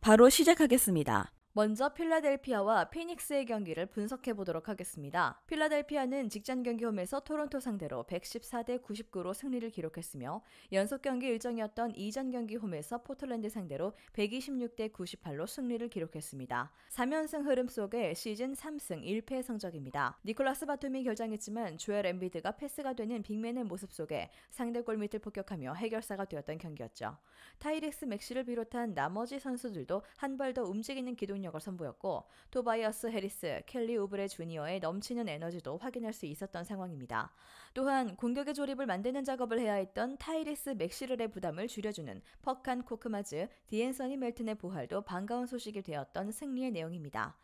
바로 시작하겠습니다. 먼저 필라델피아와 피닉스의 경기를 분석해 보도록 하겠습니다. 필라델피아는 직전 경기 홈에서 토론토 상대로 114대 99로 승리를 기록했으며 연속 경기 일정이었던 이전 경기 홈에서 포틀랜드 상대로 126대 98로 승리를 기록했습니다. 3연승 흐름 속에 시즌 3승 1패 성적입니다. 니콜라스 바툼이 결장했지만 조엘 엠비드가 패스가 되는 빅맨의 모습 속에 상대 골밑을 폭격하며 해결사가 되었던 경기였죠. 타이렉스 맥시를 비롯한 나머지 선수들도 한 발 더 움직이는 기동력을 선보였고 토바이어스 해리스, 켈리 우브레 주니어의 넘치는 에너지도 확인할 수 있었던 상황입니다. 또한 공격의 조립을 만드는 작업을 해야 했던 타이렉스 맥시를의 부담을 줄여주는 퍽한 코크마즈, 디앤서니 멜튼의 부활도 반가운 소식이 되었던 승리의 내용입니다.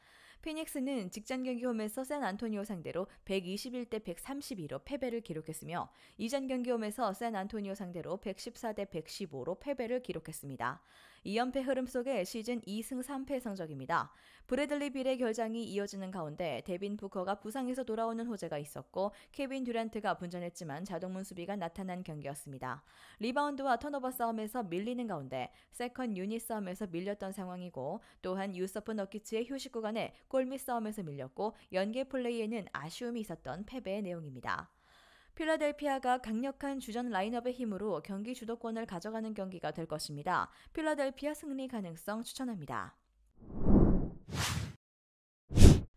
피닉스는 직전 경기 홈에서 샌안토니오 상대로 121대 132로 패배를 기록했으며 이전 경기 홈에서 샌안토니오 상대로 114대 115로 패배를 기록했습니다. 2연패 흐름 속에 시즌 2승 3패 성적입니다. 브래들리 빌의 결장이 이어지는 가운데 데빈 부커가 부상에서 돌아오는 호재가 있었고 케빈 듀란트가 분전했지만 자동문 수비가 나타난 경기였습니다. 리바운드와 턴오버 싸움에서 밀리는 가운데 세컨 유닛 싸움에서 밀렸던 상황이고 또한 유서프 너키츠의 휴식 구간에 골밑 싸움에서 밀렸고 연계 플레이에는 아쉬움이 있었던 패배의 내용입니다. 필라델피아가 강력한 주전 라인업의 힘으로 경기 주도권을 가져가는 경기가 될 것입니다. 필라델피아 승리 가능성 추천합니다.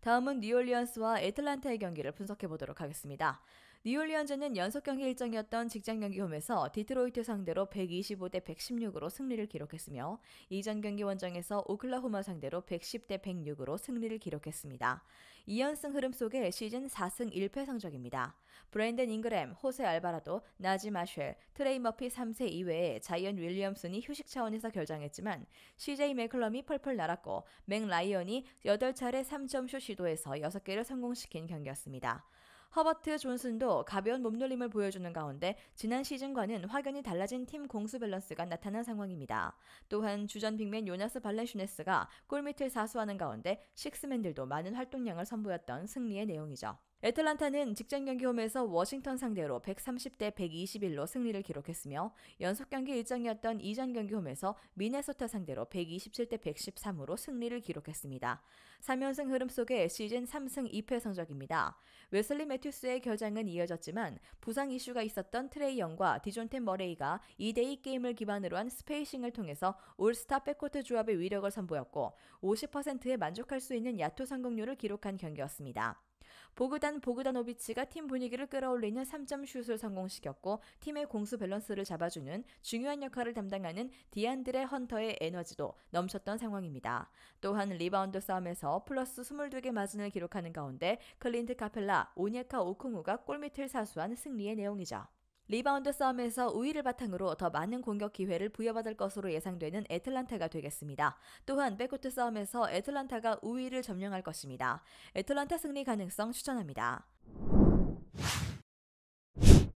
다음은 뉴올리언스와 애틀란타의 경기를 분석해 보도록 하겠습니다. 뉴올리언즈는 연속 경기 일정이었던 직전 경기 홈에서 디트로이트 상대로 125대 116으로 승리를 기록했으며 이전 경기 원정에서 오클라호마 상대로 110대 106으로 승리를 기록했습니다. 2연승 흐름 속에 시즌 4승 1패 성적입니다. 브랜든 잉그램, 호세 알바라도, 나지 마쉘, 트레이 머피 3세 이외에 자이언 윌리엄슨이 휴식 차원에서 결장했지만 CJ 맥컬럼이 펄펄 날았고 맥 라이언이 8차례 3점슛 시도해서 6개를 성공시킨 경기였습니다. 허버트 존슨도 가벼운 몸놀림을 보여주는 가운데 지난 시즌과는 확연히 달라진 팀 공수 밸런스가 나타난 상황입니다. 또한 주전 빅맨 요나스 발렌슈네스가 골밑을 사수하는 가운데 식스맨들도 많은 활동량을 선보였던 승리의 내용이죠. 애틀란타는 직전 경기 홈에서 워싱턴 상대로 130대 121로 승리를 기록했으며 연속 경기 일정이었던 이전 경기 홈에서 미네소타 상대로 127대 113으로 승리를 기록했습니다. 3연승 흐름 속에 시즌 3승 2패 성적입니다. 웨슬리 매튜스의 결장은 이어졌지만 부상 이슈가 있었던 트레이 영과 디존테 머레이가 2대2 게임을 기반으로 한 스페이싱을 통해서 올스타 백코트 조합의 위력을 선보였고 50%에 만족할 수 있는 야투 성공률을 기록한 경기였습니다. 보그다노비치가 팀 분위기를 끌어올리는 3점 슛을 성공시켰고 팀의 공수 밸런스를 잡아주는 중요한 역할을 담당하는 디안드레 헌터의 에너지도 넘쳤던 상황입니다. 또한 리바운드 싸움에서 플러스 22개 마진을 기록하는 가운데 클린트 카펠라, 오니에카 오콩우가 골밑을 사수한 승리의 내용이죠. 리바운드 싸움에서 우위를 바탕으로 더 많은 공격 기회를 부여받을 것으로 예상되는 애틀란타가 되겠습니다. 또한 백코트 싸움에서 애틀란타가 우위를 점령할 것입니다. 애틀란타 승리 가능성 추천합니다.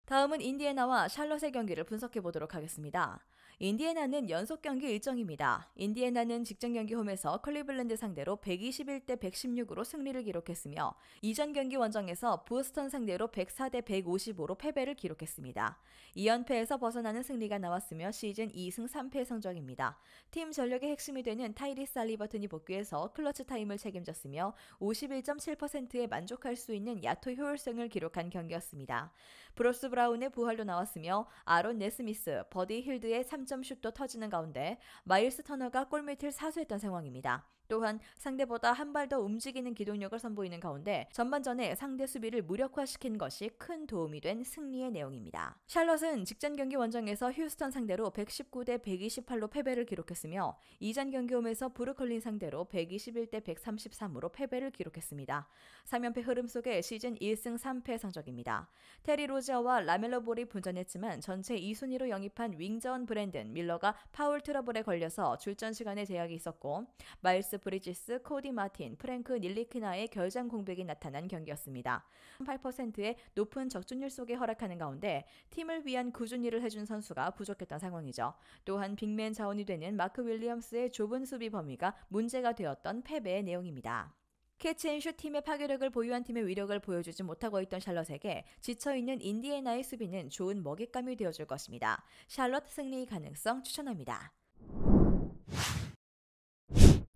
다음은 인디애나와 샬럿의 경기를 분석해 보도록 하겠습니다. 인디애나는 연속 경기 일정입니다. 인디애나는 직전 경기 홈에서 클리블랜드 상대로 121대 116으로 승리를 기록했으며 이전 경기 원정에서 보스턴 상대로 104대 155로 패배를 기록했습니다. 2연패에서 벗어나는 승리가 나왔으며 시즌 2승 3패 성적입니다. 팀 전력의 핵심이 되는 타이리스 할리버튼이 복귀해서 클러치 타임을 책임졌으며 51.7%에 만족할 수 있는 야투 효율성을 기록한 경기였습니다. 브로스 브라운의 부활도 나왔으며 아론 네스미스, 버디 힐드의 3점 슛도 터지는 가운데 마일스 터너가 골밑을 사수했던 상황입니다. 또한 상대보다 한 발 더 움직이는 기동력을 선보이는 가운데 전반전에 상대 수비를 무력화시킨 것이 큰 도움이 된 승리의 내용입니다. 샬럿은 직전 경기 원정에서 휴스턴 상대로 119대 128로 패배를 기록했으며 이전 경기 홈에서 브루클린 상대로 121대 133으로 패배를 기록했습니다. 3연패 흐름 속에 시즌 1승 3패 성적입니다. 테리 로저와 라멜로 볼이 분전했지만 전체 2순위로 영입한 윙저언 브랜든 밀러가 파울 트러블에 걸려서 출전 시간에 제약이 있었고 마일스 브리지스, 코디 마틴, 프랭크 닐리키나의 결장 공백이 나타난 경기였습니다. 8%의 높은 적중률 속에 허락하는 가운데 팀을 위한 꾸준히 일을 해준 선수가 부족했던 상황이죠. 또한 빅맨 자원이 되는 마크 윌리엄스의 좁은 수비 범위가 문제가 되었던 패배의 내용입니다. 캐치앤슛 팀의 파괴력을 보유한 팀의 위력을 보여주지 못하고 있던 샬럿에게 지쳐있는 인디애나의 수비는 좋은 먹잇감이 되어줄 것입니다. 샬럿 승리 가능성 추천합니다.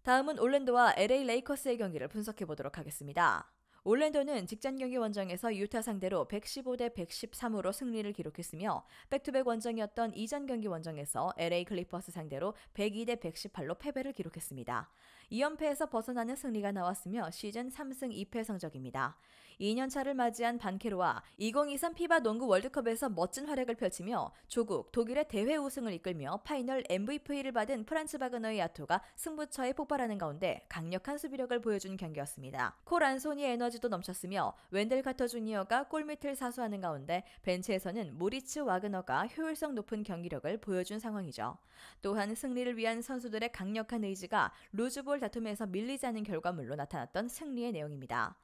다음은 올랜도와 LA 레이커스의 경기를 분석해 보도록 하겠습니다. 올랜도는 직전 경기 원정에서 유타 상대로 115대 113으로 승리를 기록했으며 백투백 원정이었던 이전 경기 원정에서 LA 클리퍼스 상대로 102대 118로 패배를 기록했습니다. 2연패에서 벗어나는 승리가 나왔으며 시즌 3승 2패 성적입니다. 2년차를 맞이한 반케로와 2023 피바 농구 월드컵에서 멋진 활약을 펼치며 조국 독일의 대회 우승을 이끌며 파이널 MVP를 받은 프란츠 바그너의 야투가 승부처에 폭발하는 가운데 강력한 수비력을 보여준 경기였습니다. 콜 안소니 에너지도 넘쳤으며 웬델 카터 주니어가 골밑을 사수하는 가운데 벤치에서는 모리츠 와그너가 효율성 높은 경기력을 보여준 상황이죠. 또한 승리를 위한 선수들의 강력한 의지가 루즈볼 다툼에서 밀리지 않은 결과물로 나타났던 승리의 내용입니다.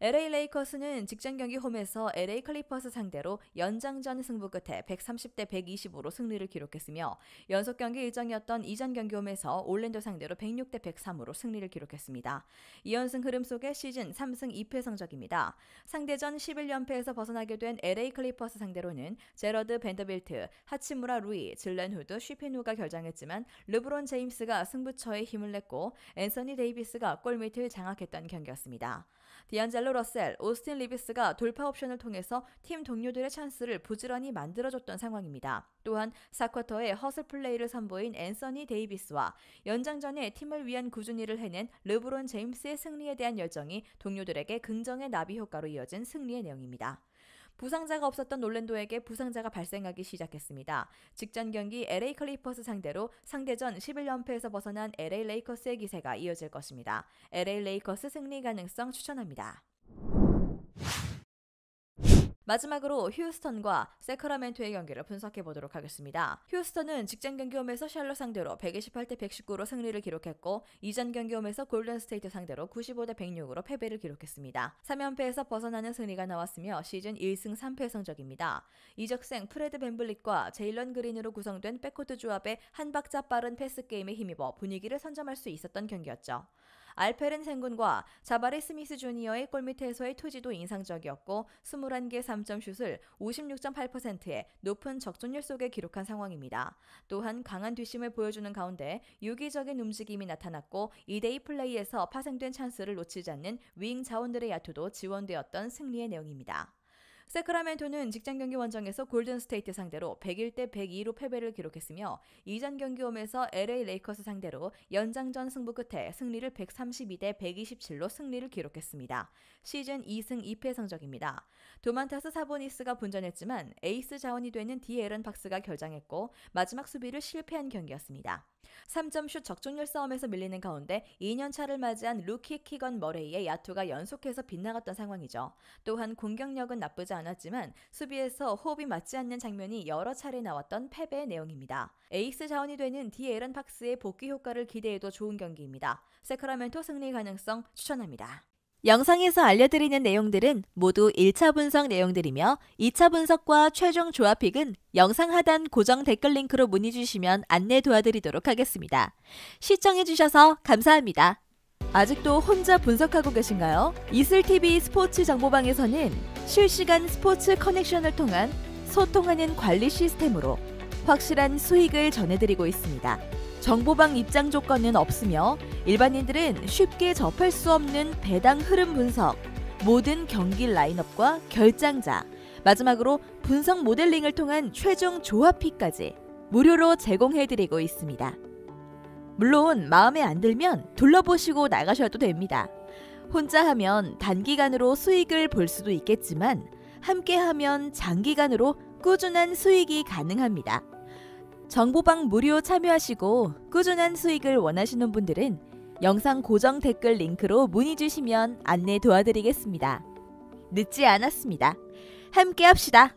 LA 레이커스는 직전 경기 홈에서 LA 클리퍼스 상대로 연장전 승부 끝에 130대 120으로 승리를 기록했으며 연속 경기 일정이었던 이전 경기 홈에서 올랜도 상대로 106대 103으로 승리를 기록했습니다. 2연승 흐름 속의 시즌 3승 2패 성적입니다. 상대전 11연패에서 벗어나게 된 LA 클리퍼스 상대로는 제러드 벤더빌트, 하치무라 루이, 질렌 후드, 쉬피누가 결장했지만 르브론 제임스가 승부처에 힘을 냈고 앤서니 데이비스가 골밑을 장악했던 경기였습니다. 디안젤로 러셀, 오스틴 리비스가 돌파 옵션을 통해서 팀 동료들의 찬스를 부지런히 만들어줬던 상황입니다. 또한 4쿼터에 허슬 플레이를 선보인 앤서니 데이비스와 연장전에 팀을 위한 꾸준히를 해낸 르브론 제임스의 승리에 대한 열정이 동료들에게 긍정의 나비 효과로 이어진 승리의 내용입니다. 부상자가 없었던 올랜도에게 부상자가 발생하기 시작했습니다. 직전 경기 LA 클리퍼스 상대로 상대전 11연패에서 벗어난 LA 레이커스의 기세가 이어질 것입니다. LA 레이커스 승리 가능성 추천합니다. 마지막으로 휴스턴과 세크라멘토의 경기를 분석해 보도록 하겠습니다. 휴스턴은 직전 경기 홈에서 샬럿 상대로 128대 119로 승리를 기록했고 이전 경기 홈에서 골든 스테이트 상대로 95대 106으로 패배를 기록했습니다. 3연패에서 벗어나는 승리가 나왔으며 시즌 1승 3패 성적입니다. 이적생 프레드 밴블릿과 제일런 그린으로 구성된 백코트 조합의 한 박자 빠른 패스 게임에 힘입어 분위기를 선점할 수 있었던 경기였죠. 알페른 생군과 자바리 스미스 주니어의 골밑에서의 투지도 인상적이었고 21개 3점 슛을 56.8%의 높은 적중률 속에 기록한 상황입니다. 또한 강한 뒷심을 보여주는 가운데 유기적인 움직임이 나타났고 2대2 플레이에서 파생된 찬스를 놓치지 않는 윙 자원들의 야투도 지원되었던 승리의 내용입니다. 세크라멘토는 직전 경기 원정에서 골든 스테이트 상대로 101대 102로 패배를 기록했으며 이전 경기 홈에서 LA 레이커스 상대로 연장전 승부 끝에 승리를 132대 127로 승리를 기록했습니다. 시즌 2승 2패 성적입니다. 도만타스 사보니스가 분전했지만 에이스 자원이 되는 디에런 박스가 결장했고 마지막 수비를 실패한 경기였습니다. 3점슛 적중률 싸움에서 밀리는 가운데 2년차를 맞이한 루키 키건 머레이의 야투가 연속해서 빗나갔던 상황이죠. 또한 공격력은 나쁘지 않았지만 수비에서 호흡이 맞지 않는 장면이 여러 차례 나왔던 패배의 내용입니다. 에이스 자원이 되는 디에런 박스의 복귀 효과를 기대해도 좋은 경기입니다. 세크라멘토 승리 가능성 추천합니다. 영상에서 알려드리는 내용들은 모두 1차 분석 내용들이며 2차 분석과 최종 조합픽은 영상 하단 고정 댓글 링크로 문의 주시면 안내 도와드리도록 하겠습니다. 시청해주셔서 감사합니다. 아직도 혼자 분석하고 계신가요? 이슬TV 스포츠 정보방에서는 실시간 스포츠 커넥션을 통한 소통하는 관리 시스템으로 확실한 수익을 전해드리고 있습니다. 정보방 입장 조건은 없으며 일반인들은 쉽게 접할 수 없는 배당 흐름 분석, 모든 경기 라인업과 결장자, 마지막으로 분석 모델링을 통한 최종 조합픽까지 무료로 제공해드리고 있습니다. 물론 마음에 안 들면 둘러보시고 나가셔도 됩니다. 혼자 하면 단기간으로 수익을 볼 수도 있겠지만 함께하면 장기간으로 꾸준한 수익이 가능합니다. 정보방 무료 참여하시고 꾸준한 수익을 원하시는 분들은 영상 고정 댓글 링크로 문의 주시면 안내 도와드리겠습니다. 늦지 않았습니다. 함께 합시다.